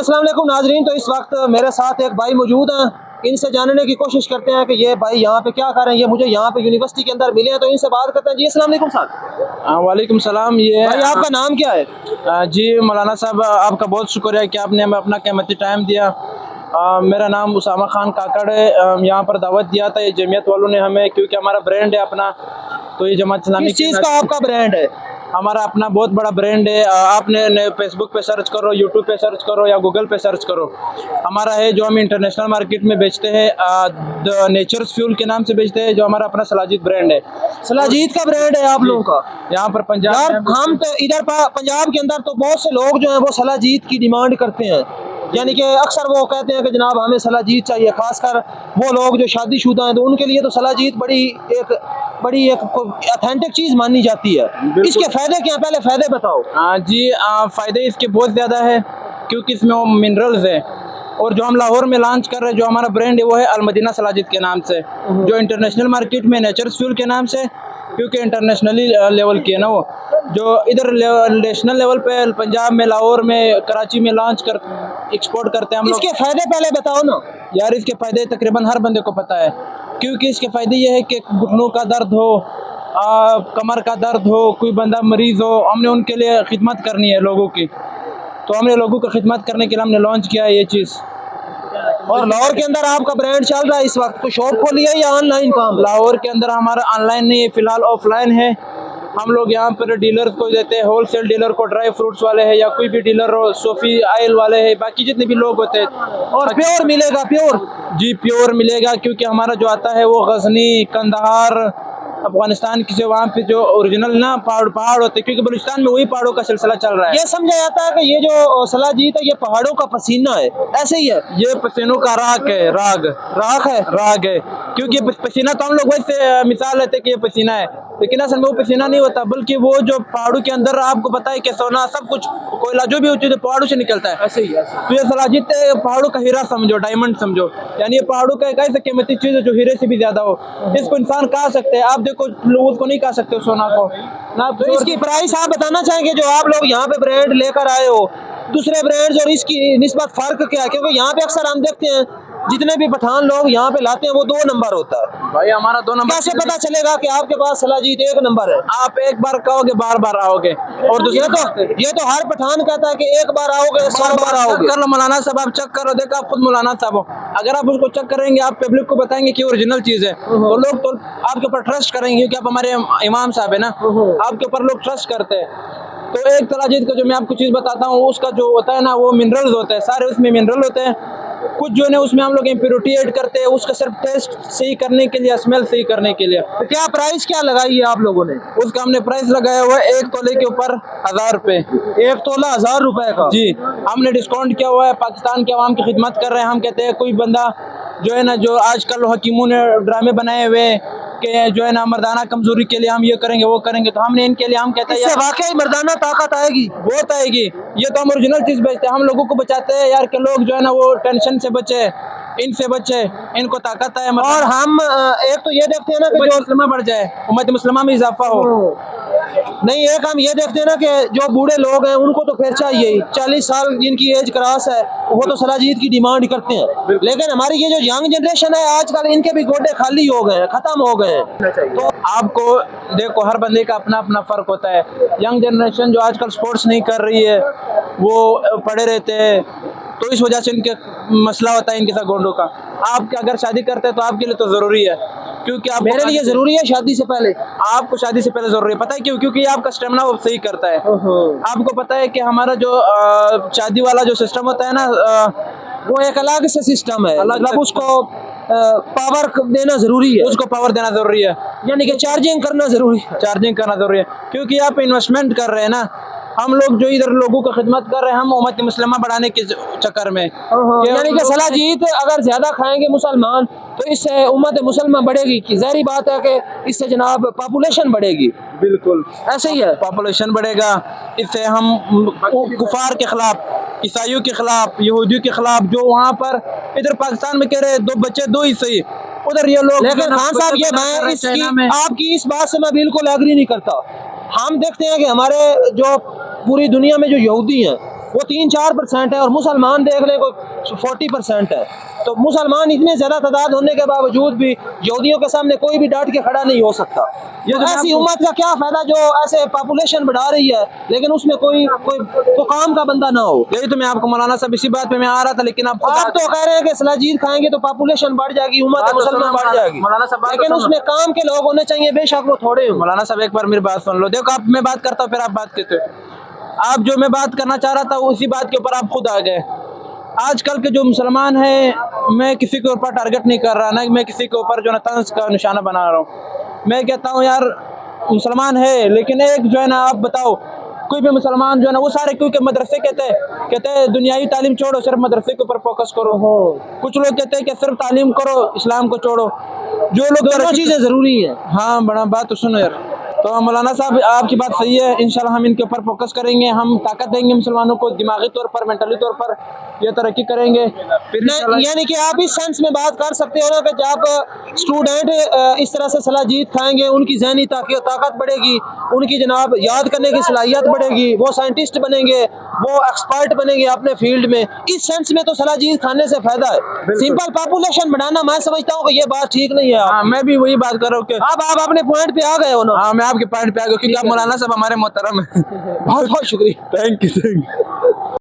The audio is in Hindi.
अस्सलाम वालेकुम नाजरीन। तो इस वक्त मेरे साथ एक भाई मौजूद हैं, इनसे जानने की कोशिश करते हैं कि ये भाई यहाँ पे क्या कर रहे हैं। ये मुझे यहाँ पे यूनिवर्सिटी के अंदर मिले हैं, तो इनसे बात करते हैं। जी अस्सलाम वालेकुम साहब। वालेकुम सलाम। ये भाई आपका नाम क्या है? जी मौलाना साहब, आपका बहुत शुक्रिया कि आपने हमें अपना कीमती टाइम दिया। मेरा नाम उसामा खान काकड़ है। यहाँ पर दावत दिया था ये जमीयत वालों ने हमें, क्योंकि हमारा ब्रांड है अपना। तो ये जमात इस्लामी किस चीज़ का आपका ब्रांड है? हमारा अपना बहुत बड़ा ब्रांड है। आपने फेसबुक पे सर्च करो, यूट्यूब पे सर्च करो या गूगल पे सर्च करो, हमारा है जो हम इंटरनेशनल मार्केट में बेचते हैं। द नेचर्स फ्यूल के नाम से बेचते हैं, जो हमारा अपना सलाजीत ब्रांड है। सलाजीत का ब्रांड है आप लोगों का? यहाँ पर पंजाब यार हम तो इधर पंजाब के अंदर तो बहुत से लोग जो हैं वो सलाजीत की डिमांड करते हैं, यानी कि अक्सर वो कहते हैं कि जनाब हमें सलाजीत चाहिए। खासकर वो लोग जो शादीशुदा हैं तो उनके लिए तो सलाजीत बड़ी एक ऑथेंटिक चीज़ मानी जाती है। इसके फायदे क्या हैं? पहले फायदे बताओ। जी फ़ायदे इसके बहुत ज़्यादा है, क्योंकि इसमें वो मिनरल्स है। और जो हम लाहौर में लॉन्च कर रहे हैं, जो हमारा ब्रांड है, वो है अलमदीना सलाजिद के नाम से, जो इंटरनेशनल मार्केट में नेचर्स फ्यूल के नाम से, क्योंकि इंटरनेशनली लेवल की है ना वो, जो इधर नेशनल लेवल पे पंजाब में, लाहौर में, कराची में लॉन्च कर एक्सपोर्ट करते हैं हम लोग। इसके फायदे पहले बताओ ना यार। इसके फ़ायदे तकरीबन हर बंदे को पता है, क्योंकि इसके फ़ायदे ये है कि घुटनों का दर्द हो, कमर का दर्द हो, कोई बंदा मरीज़ हो, हमने उनके लिए खिदमत करनी है लोगों की। तो हमने लोगों को खिदमत करने के लिए हमने लॉन्च किया है ये चीज़। और लाहौर के अंदर आपका ब्रांड चल रहा है इस वक्त? तो शॉप खोली है या ऑनलाइन काम? लाहौर के अंदर हमारा ऑनलाइन नहीं है, फ़िलहाल ऑफलाइन है। हम लोग यहाँ पर डीलर्स को देते हैं, होलसेल डीलर को, ड्राई फ्रूट्स वाले हैं या कोई भी डीलर हो, सोफ़ी ऑयल वाले हैं, बाकी जितने भी लोग होते हैं। और प्योर मिलेगा? प्योर? जी प्योर मिलेगा, क्योंकि हमारा जो आता है वो गजनी, कंदहार, अफगानिस्तान की, जो वहाँ पे जो ओरिजिनल ना पहाड़ होते हैं, क्योंकि बलूचिस्तान में वही पहाड़ों का सिलसिला चल रहा है। ये समझा जाता है कि ये जो सलाजीत है ये पहाड़ों का पसीना है, ऐसे ही है? ये पसीनों का राग है, राग है, क्योंकि पसीना तो हम लोग वैसे मिसाल लेते हैं कि ये पसीना है, लेकिन असल में वो पसीना नहीं होता, बल्कि वो जो पहाड़ों के अंदर, आपको पता है कि सोना सब कुछ, कोयला जो भी होती है पहाड़ों से निकलता है। ऐसे ही है। तो ये सलाजित पहाड़ों का हीरा समझो, डायमंड समझो, यानी ये पहाड़ों का एक ऐसा कीमती चीज़ है जो हीरे से भी ज्यादा हो। इसको इंसान कहा सकते हैं, आप देखो लोग उसको नहीं कहा सकते सोना को ना। तो इसकी प्राइस आप बताना चाहेंगे, जो आप लोग यहाँ पे ब्रांड लेकर आए हो, दूसरे ब्रांड्स और इसकी निस्बत फर्क क्या है? क्योंकि यहाँ पे अक्सर हम देखते हैं जितने भी पठान लोग यहाँ पे लाते हैं वो 2 नंबर होता है। भाई हमारा 2 नंबर। कैसे पता चलेगा कि आपके पास सलाजीत 1 नंबर है? आप एक बार कहोगे बार बार आओगे। और ये तो हर पठान कहता है कि एक बार आओगे 100 बार आओगे। कर लो मौलाना साहब, आप चेक करो, देखो आप खुद मौलाना साहब हो, अगर आप उसको चेक करेंगे, आप पब्लिक को बताएंगे कि ओरिजिनल चीज़ है, तो लोग तो आपके ऊपर ट्रस्ट करेंगे, क्योंकि आप हमारे इमाम साहब है ना, आपके ऊपर लोग ट्रस्ट करते हैं। तो एक सलाजीत का जो मैं आपको चीज़ बताता हूँ, उसका जो होता है ना, वो मिनरल्स होते हैं, सारे उसमें मिनरल होते हैं। कुछ जो है उसमें हम लोग इम्प्योरिटी ऐड करते हैं, उसका सिर्फ टेस्ट सही करने के लिए, स्मेल सही करने के लिए। तो क्या प्राइस क्या लगाई है आप लोगों ने? उसका हमने प्राइस लगाया हुआ है 1 तोले के ऊपर 1000 रुपये। 1 तोला 1000 रुपए का? जी, हमने डिस्काउंट किया हुआ है, पाकिस्तान के अवाम की खिदमत कर रहे हैं। हम कहते हैं कोई बंदा जो है ना, जो आजकल हकीमों ने ड्रामे बनाए हुए कि जो है ना मर्दाना कमजोरी के लिए हम ये करेंगे वो करेंगे, तो हमने इनके लिए हम कहते हैं वाकई मर्दाना ताकत आएगी, बहुत आएगी। ये तो हम ओरिजिनल चीज़ बेचते हैं, हम लोगों को बचाते हैं यार, के लोग जो है ना वो टेंशन से बचे, इनसे बचे, इनको ताकत है। और हम एक तो ये देखते हैं ना कि जो मुस्लिमा बढ़ जाए, उम्मत मुस्लिमा में इजाफा हो। नहीं, एक हम ये देखते हैं ना कि जो बूढ़े लोग हैं उनको तो फिर चाहिए, 40 साल जिनकी एज क्रॉस है वो तो सलाजीत की डिमांड करते हैं, लेकिन हमारी ये जो यंग जनरेशन है आजकल, इनके भी गोडे खाली हो गए हैं, खत्म हो गए हैं। तो आपको देखो, हर बंदे का अपना अपना फ़र्क होता है। यंग जनरेशन जो आजकल स्पोर्ट्स नहीं कर रही है, वो पड़े रहते हैं, तो इस वजह से इनके मसला होता है इनके साथ गोंडों का। आप अगर शादी करते हैं तो आपके लिए तो ज़रूरी है, क्योंकि आप, मेरे लिए ज़रूरी है शादी से पहले, आपको शादी से पहले ज़रूरी है। पता है क्यों? क्योंकि आपका स्टेमिना वो सही करता है। आपको पता है कि हमारा जो शादी वाला जो सिस्टम होता है ना, वो एक अलग से सिस्टम है, मतलब उसको पावर देना ज़रूरी है, उसको पावर देना ज़रूरी है, यानी कि चार्जिंग करना ज़रूरी है। चार्जिंग करना ज़रूरी है, क्योंकि आप इन्वेस्टमेंट कर रहे हैं ना। हम लोग जो इधर लोगों का खिदमत कर रहे हैं, हम उम्मत मुस्लिमा बढ़ाने के चक्कर में, यानी कि सलाजीत अगर ज़्यादा खाएंगे मुसलमान तो इससे उम्मत मुसलमान बढ़ेगी, कि ज़ाहिर बात है कि इससे जनाब पॉपुलेशन बढ़ेगी। बिल्कुल ऐसे ही है, पॉपुलेशन बढ़ेगा, इससे हम कुफार के खिलाफ, ईसाइयों के खिलाफ, यहूदियों के खिलाफ, जो वहाँ पर इधर पाकिस्तान में कह रहे 2 बच्चे 2 ही सही, उधर ये लोग। लेकिन खान साहब, ये मैं आपकी इस बात से मैं बिल्कुल एग्री नहीं करता। हम देखते हैं कि हमारे जो पूरी दुनिया में जो यहूदी हैं वो 3-4% है, और मुसलमान देख लें कोई 40% है। तो मुसलमान इतने ज़्यादा तादाद होने के बावजूद भी यहूदियों के सामने कोई भी डांट के खड़ा नहीं हो सकता। ये तो जो ऐसी उम्मत का क्या फ़ायदा जो ऐसे पॉपुलेशन बढ़ा रही है लेकिन उसमें कोई कोई तो काम का बंदा ना हो। यही तो मैं आपको मौलाना साहब इसी बात पे मैं आ रहा था, लेकिन आप आप तो कह रहे हैं कि सलाजीत खाएंगे तो पॉपुलेशन बढ़ जाएगी, उम्मत बात तो मुसलमान सुनो बढ़ जाएगी, मौलाना साहब, बात तो लेकिन सुनो। उसमें काम के लोग होने चाहिए, बेशक वो थोड़े हों। मौलाना साहब एक बार मेरी बात सुन लो। देखो आप, मैं बात करता हूँ फिर आप बात करते हो। आप जो मैं बात करना चाह रहा था उसी बात के ऊपर आप खुद आ गए। आजकल के जो मुसलमान हैं, मैं किसी के ऊपर टारगेट नहीं कर रहा, ना मैं किसी के ऊपर जो है तंज का निशाना बना रहा हूँ। मैं कहता हूँ यार मुसलमान है, लेकिन एक जो है ना, आप बताओ कोई भी मुसलमान जो है ना, वो सारे क्योंकि मदरसे कहते हैं दुनियावी तालीम छोड़ो, सिर्फ मदरसे के ऊपर फोकस करो। कुछ लोग कहते हैं कि सिर्फ तालीम करो, इस्लाम को छोड़ो। जो लोग दोनों चीज़ें ज़रूरी हैं। हाँ बड़ा बात तो सुनो यार। तो मौलाना साहब आपकी बात सही है, इंशाल्लाह हम इनके ऊपर फोकस करेंगे, हम ताकत देंगे मुसलमानों को, दिमागी तौर पर, मेंटली तौर पर ये तरक्की करेंगे। फिर इंशाल्लाह यानी कि आप इस सेंस में बात कर सकते हो ना कि जब स्टूडेंट इस तरह से सलाह जीत खाएंगे, उनकी जहनी ताकत बढ़ेगी, उनकी जनाब याद करने की सलाहियत बढ़ेगी, वो साइंटिस्ट बनेंगे, वो एक्सपर्ट बनेंगे अपने फील्ड में। इस सेंस में तो सलाह जीत खाने से फायदा है। सिंपल पॉपुलेशन बढ़ाना मैं समझता हूँ कि ये बात ठीक नहीं है। हाँ, मैं भी वही बात कर रहा हूँ कि अब आप अपने पॉइंट पे आ गए हो ना। हाँ, मैं आपके पॉइंट पे आ गया, क्योंकि आप मौलाना साहब हमारे मोहतरम हैं। बहुत बहुत शुक्रिया। Thank you.